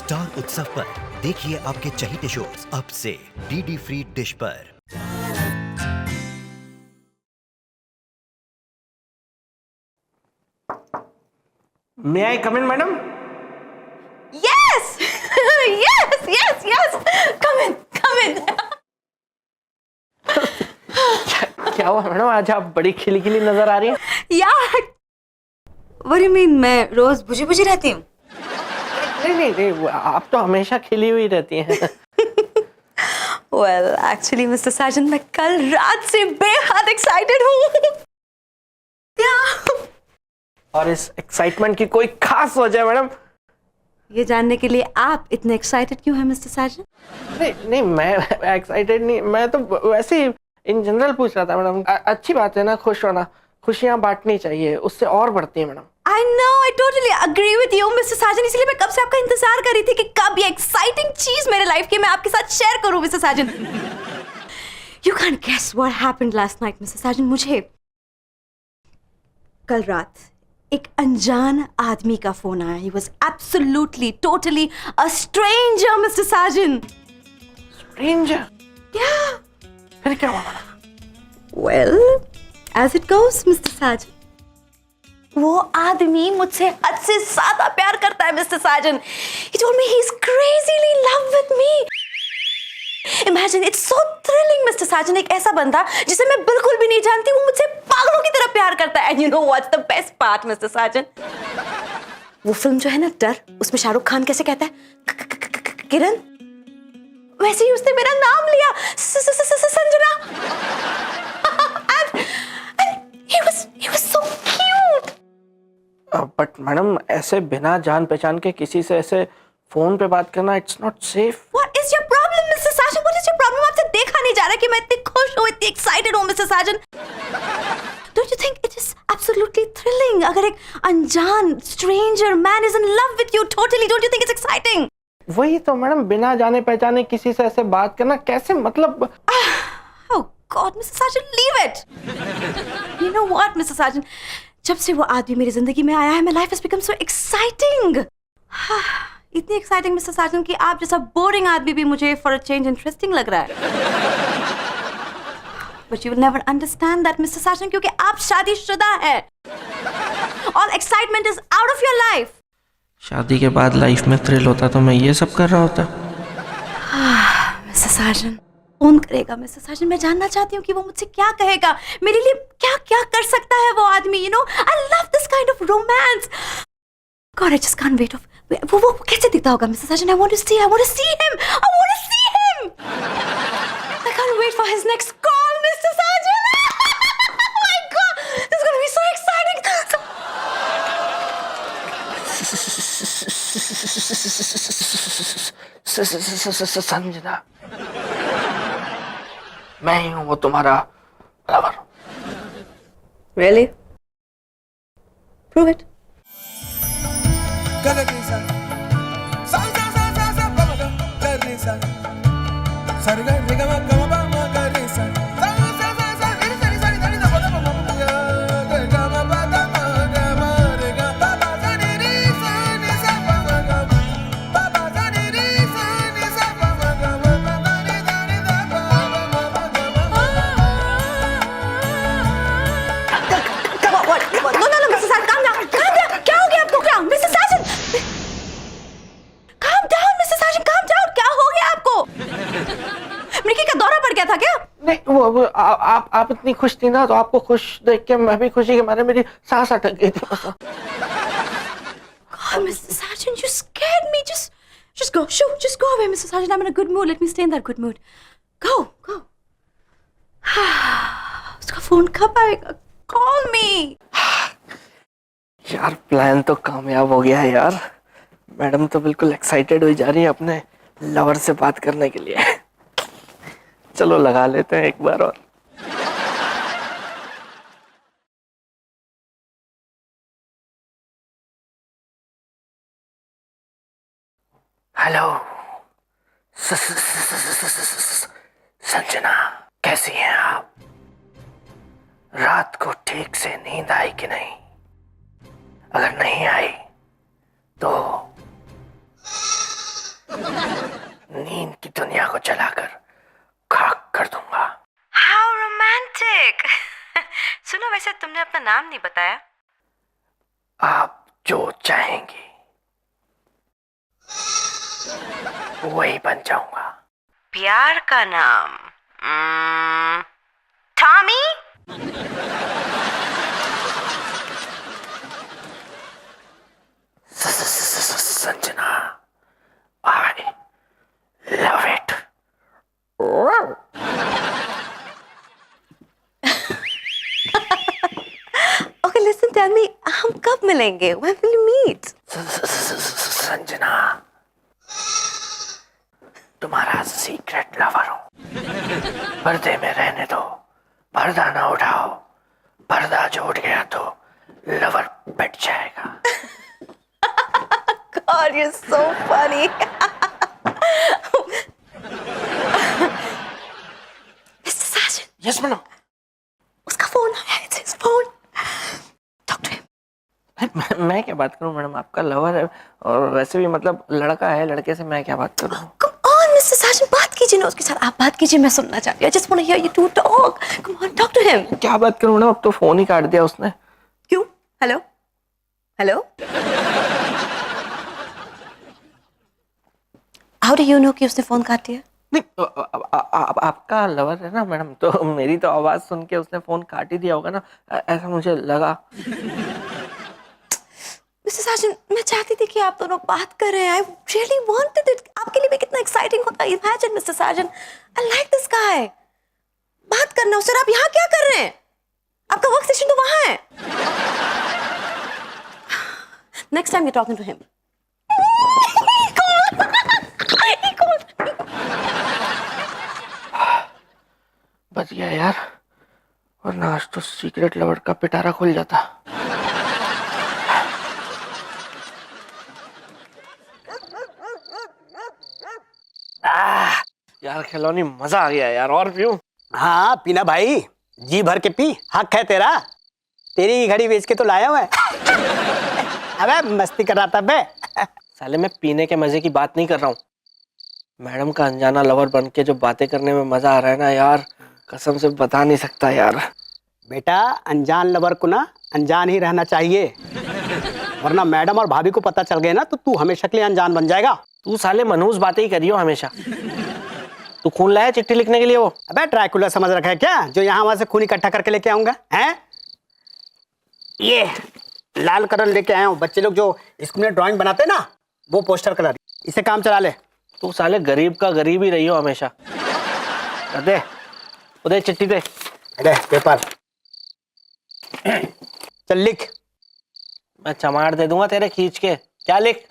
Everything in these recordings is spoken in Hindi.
स्टार उत्सव पर देखिए आपके चहीते शोज अब से डीडी फ्री डिश पर। May I come in, madam? Yes! yes! Come in. क्या हुआ मैडम, आज आप बड़ी खिली खिली नजर आ रही हैं। यार, what do you mean? मैं रोज बुझी रहती हूँ। नहीं, आप तो हमेशा खिली हुई रहती हैं। Well, actually, Mr. Sargent, मैं कल रात से बेहद excited हूँ। और इस एक्साइटमेंट की कोई खास वजह मैडम? ये जानने के लिए आप इतने एक्साइटेड क्यों हैं मिस्टर सार्जेंट? नहीं, मैं एक्साइटेड नहीं, मैं तो वैसे ही इन जनरल पूछ रहा था मैडम। अच्छी बात है ना खुश होना, खुशियाँ बांटनी चाहिए, उससे और बढ़ती है madam. I know, I totally agree with you, mister sergeant. इसलिए मैं कब से आपका इंतजार कर रही थी कि कब ये एक्साइटिंग चीज मेरे लाइफ की मैं आपके साथ शेयर करूं mister sergeant. You can't guess what happened last night, mister sergeant. मुझे कल रात एक अनजान आदमी का फोन आया। He was absolutely, totally a stranger, mister sergeant. Stranger? Yeah. फिर क्या हुआ? Well, as it goes, mister sergeant, वो आदमी मुझसे हद से ज्यादा प्यार करता है mister sergeant. He told me he's crazily in love with me. Imagine, it's so thrilling, mister sergeant. एक ऐसा बंदा जिसे मैं बिल्कुल भी नहीं जानती, वो मुझसे पागलों की तरह प्यार करता है। And you know what's the best part, mister sergeant? वो फिल्म जो है ना डर, उसमें शाहरुख खान कैसे कहता है किरण, वैसे ही उसने मेरा नाम लिया, Sanjana. And he was so cute. But madam, ऐसे बिना जान पहचान के किसी से ऐसे फोन पे बात करना, it's not safe. What is your problem, Mr. Sargent? What is your problem? आपसे देखा नहीं जा रहा कि मैं इतनी खुश हूँ, इतनी excited हूँ, Mr. Sargent. Don't you think it is absolutely thrilling? अगर एक अनजान stranger man is in love with you totally, don't you think it's exciting? वही तो मैडम, बिना जाने पहचाने किसी से ऐसे बात करना कैसे, मतलब। Oh God, Mr. Sargent, leave it. You know what, Mr. Sargent? जब से वो आदमी मेरी जिंदगी में आया है, my life has become so exciting. इतनी एक्साइटिंग मिस्टर सार्जेंट कि आप जैसा बोरिंग आदमी भी मुझे फॉर अ चेंज इंटरेस्टिंग लग रहा है। But you will never understand that mister sergeant, क्योंकि आप शादीशुदा हैं। All excitement is out of your life. शादी के बाद लाइफ में थ्रिल होता तो मैं ये सब कर रहा होता। मिस्टर सार्जेंट, कौन करेगा मिस्टर सार्जेंट? मैं जानना चाहती हूँ कि वो मुझसे क्या कहेगा, मेरे लिए क्या क्या कर सकता है वो आदमी। You know, I love this kind of romance. God, I just can't wait. वो कैसे दिखता होगा mister sergeant? I want to see him. I can't wait for his next call, Mr. Sargent. Oh my God, this is going to be so exciting. Sanjana, मैं ही हूँ वो तुम्हारा लवर। Really? Prove it. था क्या? नहीं, वो आप इतनी खुश थी ना, तो आपको खुश देख के मैं भी खुशी के मारे मेरी सांस अटक गई थी। God, Mr. Sargent, you scared me. Just go. Just go away, Mr. Sargent. I'm in a good mood. Let me stay in that good mood. Go. उसका फोन कब आएगा? Call me. यार, प्लान तो कामयाब हो गया है यार। मैडम तो बिल्कुल एक्साइटेड हो जा रही है अपने लवर से बात करने के लिए। चलो लगा लेते हैं एक बार और। हेलो संजना, कैसी हैं आप? रात को ठीक से नींद आई कि नहीं? अगर नहीं आई तो नींद की दुनिया को जलाकर खाक कर दूंगा। How romantic. सुनो, वैसे तुमने अपना नाम नहीं बताया। आप जो चाहेंगी वही बन जाऊंगा। प्यार का नाम Tommy. Sanjana, I love it. Okay listen, tell me, हम कब मिलेंगे? When will you meet? Sanjana, तुम्हारा सीक्रेट लवर हूं। पर्दे में रहने दो, पर्दा ना उठाओ। पर्दा जो उठ गया तो लवर बैठ जाएगा। God, you're so funny. Mr. Sajan, yes madam. उसका फोन आया। It's his phone. Talk to him. मैं क्या बात करूं मैडम, आपका लवर है और वैसे भी मतलब लड़का है, लड़के से मैं क्या बात करूं। Come on, Mr. Sajan, बात कीजिए ना उसके साथ। आप बात कीजिए, मैं सुनना चाहती हूँ। I just want to hear you two talk. Come on, talk to him. क्या बात करूं मैडम, अब तो फोन ही काट दिया उसने। क्यों? Hello hello. How do you know कि उसने फोन काट दिया? नहीं, आपका लवर है ना मैडम, तो मेरी तो आवाज सुन के उसने फोन काट ही दिया होगा ना, ऐसा मुझे लगा। मिस्टर साजन, मैं चाहती थी कि आप दोनों बात करें। I really wanted it. आपके लिए भी कितना एक्साइटिंग होता है। Imagine mister Sajan, I like this guy. बात करना उससे। आप यहाँ क्या कर रहे हैं? आपका वर्क स्टेशन तो वहां है। Next time you talking to him. बच गया यार, वरना आज तो सीक्रेट लवर का पिटारा खुल जाता। यार खिलौनी, मजा आ गया यार, और पीऊं? हाँ पीना भाई, जी भर के पी, हक है तेरा। तेरी घड़ी बेच के तो लाया हुआ है। अबे मस्ती कर रहा था बे। साले मैं पीने के मजे की बात नहीं कर रहा हूँ। मैडम का अनजाना लवर बन के जो बातें करने में मजा आ रहा है ना यार, कसम से बता नहीं सकता यार। बेटा, अनजान लवर को ना अनजान ही रहना चाहिए, वरना मैडम और भाभी को पता चल गया ना तो तू हमेशा के लिए अनजान बन जाएगा। तू साले मनहूस बातें ही करियो हमेशा। तू खून लाया चिट्ठी लिखने के लिए? वो अबे ड्रैकुला समझ रखा है क्या, जो यहाँ वहां से खून इकट्ठा करके लेके आऊंगा? हैं, ये लाल कलर लेके आया हूँ। बच्चे लोग जो स्कूल में ड्राइंग बनाते हैं ना, वो पोस्टर कलर, इसे काम चला ले। तू साले गरीब का गरीब ही रही हो हमेशा। दे उदय, चिट्ठी दे। अरे पेपर चल लिख। मैं चमार दे दूंगा तेरे खींच के। क्या लिख?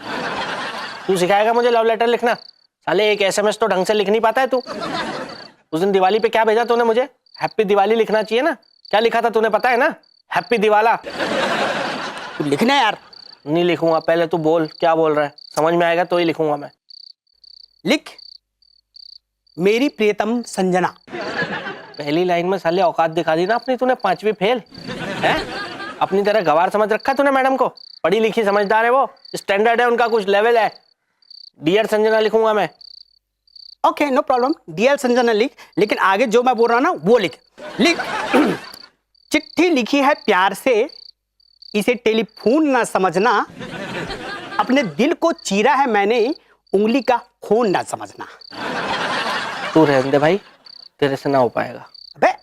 तू सिखाएगा मुझे लव लेटर लिखना? साले एक एसएमएस तो ढंग से लिख नहीं पाता है तू। उस दिन दिवाली पे क्या भेजा तूने मुझे? हैप्पी दिवाली लिखना चाहिए ना। क्या लिखा था तूने पता है ना? हैप्पी दिवाला। तू लिखना है यार। नहीं लिखूंगा, पहले तू बोल क्या बोल रहा है, समझ में आएगा तो ही लिखूंगा मैं। लिख, मेरी प्रियतम संजना। पहली लाइन में साले औकात दिखा दी ना अपनी तूने, 5वीं फेल है। अपनी तरह गवार समझ रखा तूने मैडम को। पढ़ी लिखी समझदार है वो, स्टैंडर्ड है उनका, कुछ लेवल है। डियर संजना लिखूंगा मैं। Okay no problem, dear Sanjana लिख, लेकिन आगे जो मैं बोल रहा हूं ना वो लिख। लिख चिट्ठी लिखी है प्यार से, इसे टेलीफोन ना समझना। अपने दिल को चीरा है मैंने, उंगली का खून ना समझना। तू रहने दे भाई, तेरे से ना हो पाएगा। अबे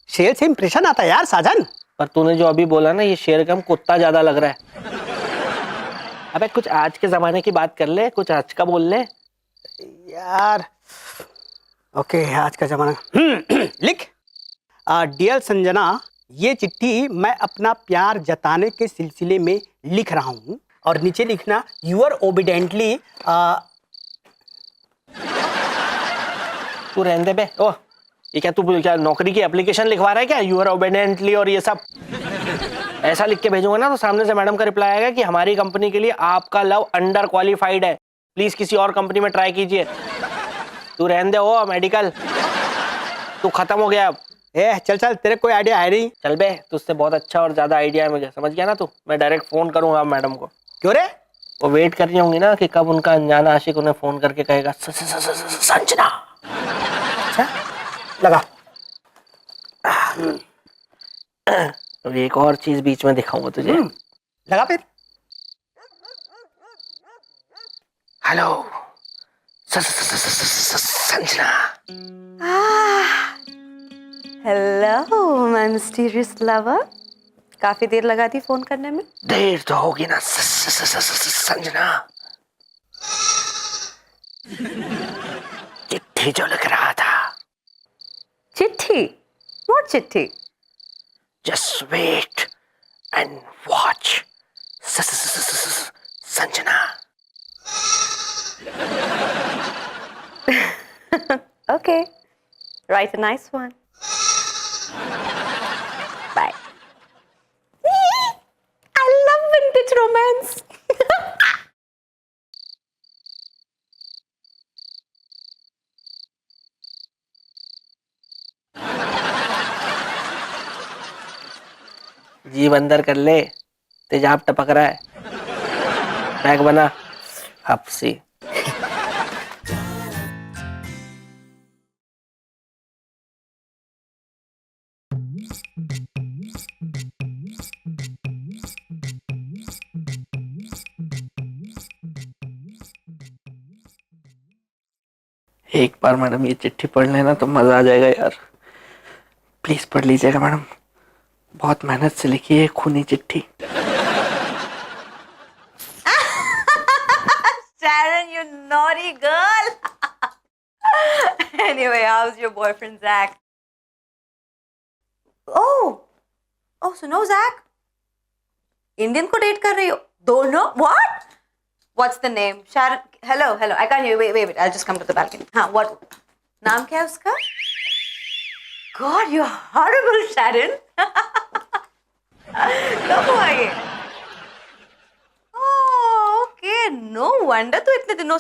शेर से इंप्रेशन आता है यार साजन। पर तूने जो अभी बोला ना, ये शेर कम कुत्ता ज्यादा लग रहा है। अबे कुछ आज के जमाने की बात कर ले, कुछ आज का बोल ले यार। ओके आज का जमाना। लिख, डियर संजना, ये चिट्ठी मैं अपना प्यार जताने के सिलसिले में लिख रहा हूं। और नीचे लिखना यूअर ओबिडेंटली। तू रहने दे बे। ओ ये क्या, तू क्या नौकरी की एप्लीकेशन लिखवा रहा है क्या? यूअर ओबीडिएंटली और ये सब ऐसा लिख के भेजूंगा ना तो सामने से मैडम का रिप्लाई आएगा कि हमारी कंपनी के लिए आपका लव अंडर क्वालिफाइड है, प्लीज किसी और कंपनी में ट्राई कीजिए। तू रहने दे। ओ मेडिकल, तू खत्म हो गया अब। ए चल चल, तेरे कोई आइडिया है नहीं? चल बे, तुझसे बहुत अच्छा और ज्यादा आइडिया है मुझे, समझ गया ना तू? मैं डायरेक्ट फोन करूंगा मैडम को। क्यों रे, वो वेट कर रही होंगी ना कि कब उनका अनजाना आशिक उन्हें फोन करके कहेगा संजना। अच्छा लगा। तो एक और चीज बीच में दिखाऊंगा तुझे। लगा फिर। Hello Sanjana. Hello my mysterious lover, काफी देर लगा दी फोन करने में। देर तो होगी ना संजना। चिट्ठी जो लिख रहा था। चिट्ठी? व्हाट चिट्ठी? Just wait and watch Sanjana. Okay, write a nice one. Bye. I love vintage romance. जीभ अंदर कर ले, तेजाब टपक रहा है। बैग बना हपसी। एक बार मैडम ये चिट्ठी पढ़ लेना तो मजा आ जाएगा यार। प्लीज पढ़ लीजिएगा मैडम, बहुत मेहनत से लिखी है खूनी चिट्ठी। Sharon, you naughty girl. Anyway, how's your boyfriend Zach? Oh, so no Zach? Indian को date कर रही हो? दोनों? What? What's the name? Sharon. Hello. I can't hear you. Wait. I'll just come to the balcony. हाँ, what? नाम क्या है उसका? God, you're horrible, Sharon. कब हुआ ये? Oh, okay. No wonder तू इतने दिनों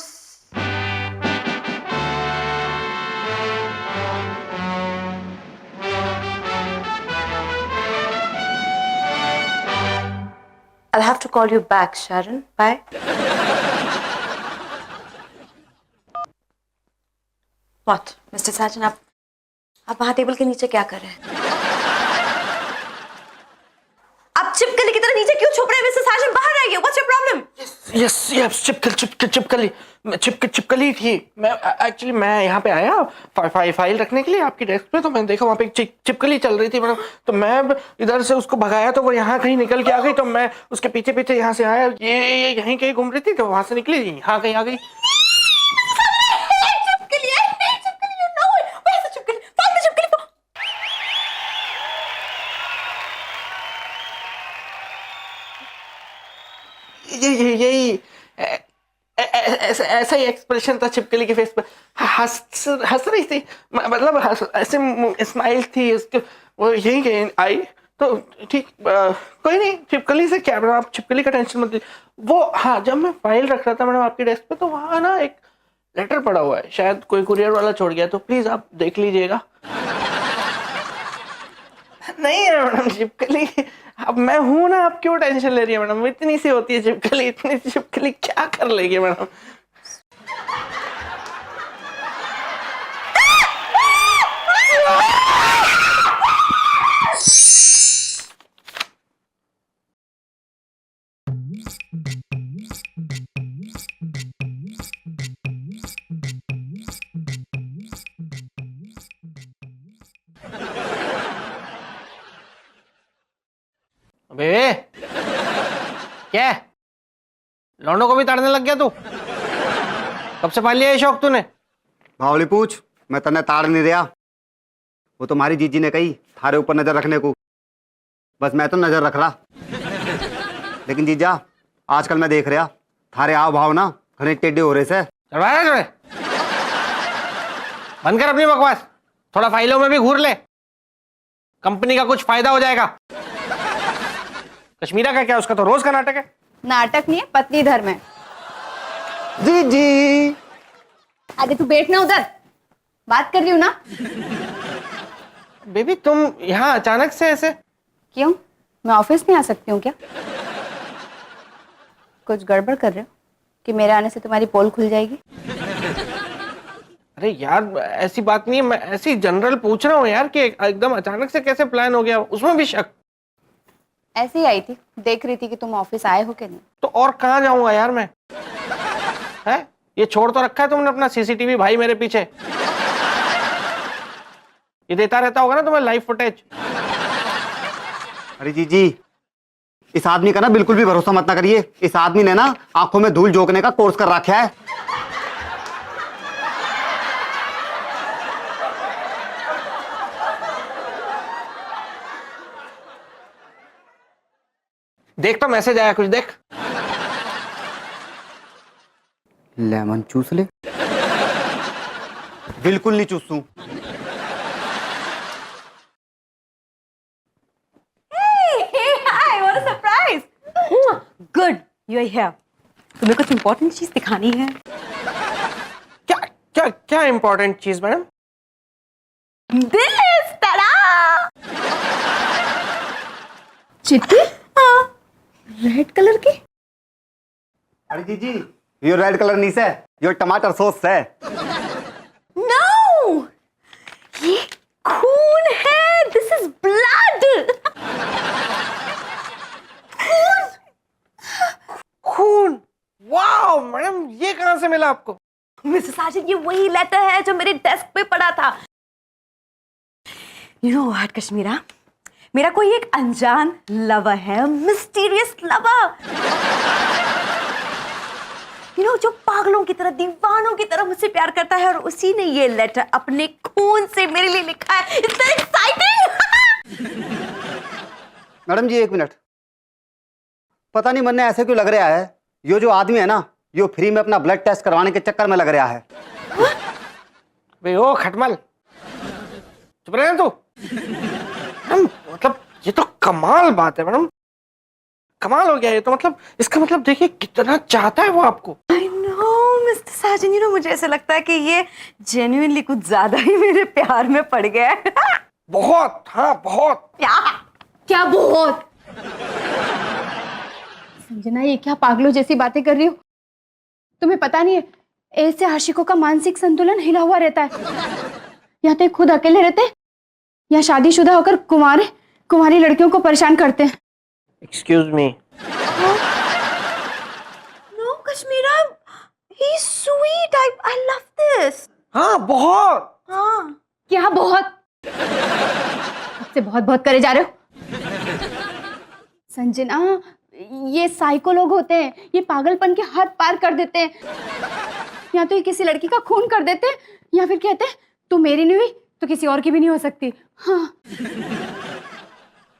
I'll have to call you back, Sharon. Bye. What, Mr. Sajan, आप वहां टेबल के नीचे क्या कर रहे हैं? आप चिपकली की तरह नीचे क्यों छुप रहे हैं, मिस्टर साजन? बाहर आइए। What's your problem? यस चिपकली थी। मैं एक्चुअली मैं यहाँ पे आया फाइल रखने के लिए आपकी डेस्क पे, तो मैंने देखा वहाँ पे एक चिपकली चल रही थी मैडम। तो मैं इधर से उसको भगाया तो वो यहाँ कहीं निकल के आ गई, तो मैं उसके पीछे पीछे यहाँ से आया, ये यहीं कहीं घूम रही थी, तो वहां से निकली यहाँ कहीं आ गई। यही ऐसा ही एक्सप्रेशन था चिपकली के फेस पर। हंस रही थी, मतलब ऐसे स्माइल थी उसके, वो यही कहीं आई तो ठीक। कोई नहीं, चिपकली से क्या मैडम, आप चिपकली का टेंशन मत लीजिए। वो हाँ, जब मैं फाइल रख रहा था मैडम आपकी डेस्क पे, तो वहाँ ना एक लेटर पड़ा हुआ है, शायद कोई कुरियर वाला छोड़ गया, तो प्लीज आप देख लीजिएगा। नहीं है मैडम चिपकली, अब मैं हूं ना, आप क्यों टेंशन ले रही है मैडम? इतनी सी होती है चिपकली, इतनी सी चिपकली क्या कर लेगी मैडम? बेबे क्या है? लौंडों को भी ताड़ने लग गया तू? कब से पाल लिया ये शौक तूने? बावली पूछ, मैं तन्ने ताड़ नहीं दिया। वो तुम्हारी जीजी ने कही थारे ऊपर नजर रखने को, बस मैं तो नजर रख रहा। लेकिन जीजा, आजकल मैं देख रहा थारे आओ भाव ना घने टेढ़े हो रहे से। बंद कर अपनी बकवास, थोड़ा फाइलों में भी घूर ले, कंपनी का कुछ फायदा हो जाएगा। कश्मीरा का क्या, उसका तो रोज का नाटक है। नाटक नहीं है, पत्नी धर्म है। जीजी अरे तू बैठ ना, उधर बात कर रही हूँ ना। बेबी तुम यहाँ अचानक से ऐसे? क्यों, मैं ऑफिस नहीं आ सकती हूँ क्या? कुछ गड़बड़ कर रहे हो कि मेरे आने से तुम्हारी पोल खुल जाएगी? अरे यार ऐसी बात नहीं है, मैं ऐसी जनरल पूछ रहा हूँ यार कि एकदम अचानक से कैसे प्लान हो गया, उसमें भी शक। ऐसे ही आई थी, देख रही थी कि तुम ऑफिस आए हो कि नहीं। तो और कहाँ जाऊंगा यार मैं? है ये छोड़ तो रखा है तुमने अपना सीसीटीवी भाई मेरे पीछे, ये देता रहता होगा ना तुम्हें लाइव फुटेज। अरे जीजी, इस आदमी का ना बिल्कुल भी भरोसा मत ना करिए। इस आदमी ने ना आंखों में धूल झोंकने का कोर्स कर रखा है। देख तो मैसेज आया कुछ, देख। लेमन चूस ले। बिल्कुल नहीं चूसू। Hi, what a surprise! Good, you're here. तुम्हें कुछ important चीज दिखानी है। क्या क्या क्या इंपॉर्टेंट चीज मैडम? This, tada! चिट्ठी? हाँ, रेड कलर की। अरे जीजी, ये रेड कलर नहीं से, ये टमाटर सॉस है। No! ये खून है। This is blood. खून? वाओ मैडम, ये कहां से मिला आपको? मिसेस साजिद, ये वही लेटर है जो मेरे डेस्क पे पड़ा था। You know what, Kashmira? मेरा कोई एक अनजान लवर है, मिस्टीरियस लवर। You know, जो पागलों की तरह, दीवानों की तरह मुझसे प्यार करता है, और उसी ने ये लेटर अपने खून से मेरे लिए लिखा है। It's so exciting! मैडम जी एक मिनट, पता नहीं मन में ऐसे क्यों लग रहा है, ये जो आदमी है ना, ये फ्री में अपना ब्लड टेस्ट करवाने के चक्कर में लग रहा है। बे ओ खटमल, चुप रहे तू। मतलब ये तो कमाल बात है मैडम, कमाल हो गया ये तो। मतलब इसका मतलब देखिए कितना चाहता है वो आपको। I know, Mr. Sajan, you know, मुझे ऐसा लगता है कि ये genuinely कुछ ज्यादा ही मेरे प्यार में पड़ गया है। बहुत, हाँ बहुत। क्या बहुत? संजना, ये क्या पागलों जैसी बातें कर रही हो? तुम्हें पता नहीं है, ऐसे आशिकों का मानसिक संतुलन हिला हुआ रहता है। या तो खुद अकेले रहते या शादीशुदा होकर कुंवारी लड़कियों को परेशान करते हैं। Excuse me. No, Kashmira, he's sweet. I love this. हाँ बहुत। हाँ। क्या बहुत? सबसे बहुत बहुत करे जा रहे हो। संजना, ये साइको लोग होते हैं, ये पागलपन के हद पार कर देते हैं। या तो ये किसी लड़की का खून कर देते हैं, या फिर कहते हैं तू मेरी नहीं हुई तो किसी और की भी नहीं हो सकती। हाँ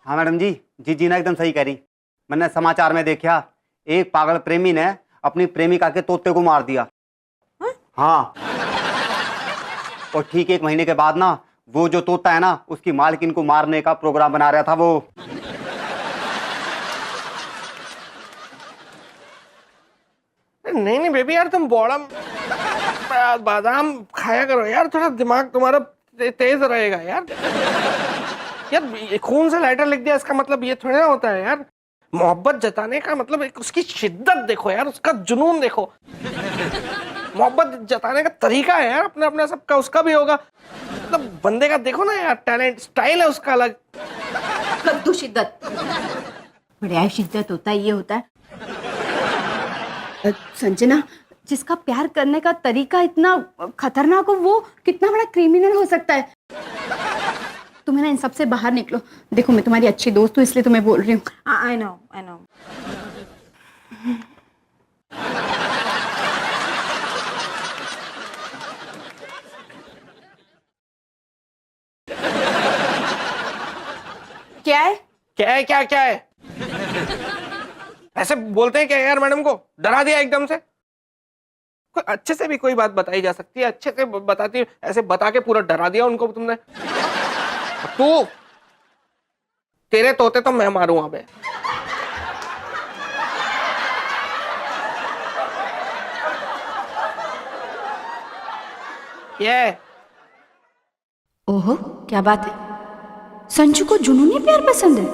हाँ मैडम जी, जीजी ना एकदम सही कह रही। मैंने समाचार में देखा, एक पागल प्रेमी ने अपनी प्रेमिका के तोते को मार दिया। हाँ, और ठीक 1 महीने के बाद ना, वो जो तोता है ना, उसकी मालकिन को मारने का प्रोग्राम बना रहा था वो। नहीं नहीं बेबी यार, तुम बॉडम बादाम खाया करो यार, थोड़ा दिमाग तुम्हारा तेज रहेगा यार। यार खून से लेटर लिख दिया, इसका मतलब ये थोड़ा होता है यार। मोहब्बत जताने का मतलब एक उसकी शिद्दत देखो यार, उसका जुनून देखो। मोहब्बत जताने का तरीका है यार अपना अपना सबका, उसका भी होगा। मतलब बंदे का देखो ना यार, टैलेंट, स्टाइल है उसका अलग। कद्दू शिद्दत, बड़े शिद्दत होता है, ये होता है। संजना, जिसका प्यार करने का तरीका इतना खतरनाक हो, वो कितना बड़ा क्रिमिनल हो सकता है। तुम्हें ना इन सब से बाहर निकलो। देखो मैं तुम्हारी अच्छी दोस्त हूँ, इसलिए तुम्हें बोल रही हूँ। I know, I know. क्या है? क्या है क्या क्या है? ऐसे बोलते हैं क्या यार मैडम को? डरा दिया एकदम से। कोई अच्छे से भी कोई बात बताई जा सकती है, अच्छे से बताती, ऐसे बता के पूरा डरा दिया उनको तुमने। तू, तेरे तोते तो मैं मारूंगा बे। ये ओहो, क्या बात है? संजू को जुनूनी प्यार पसंद है।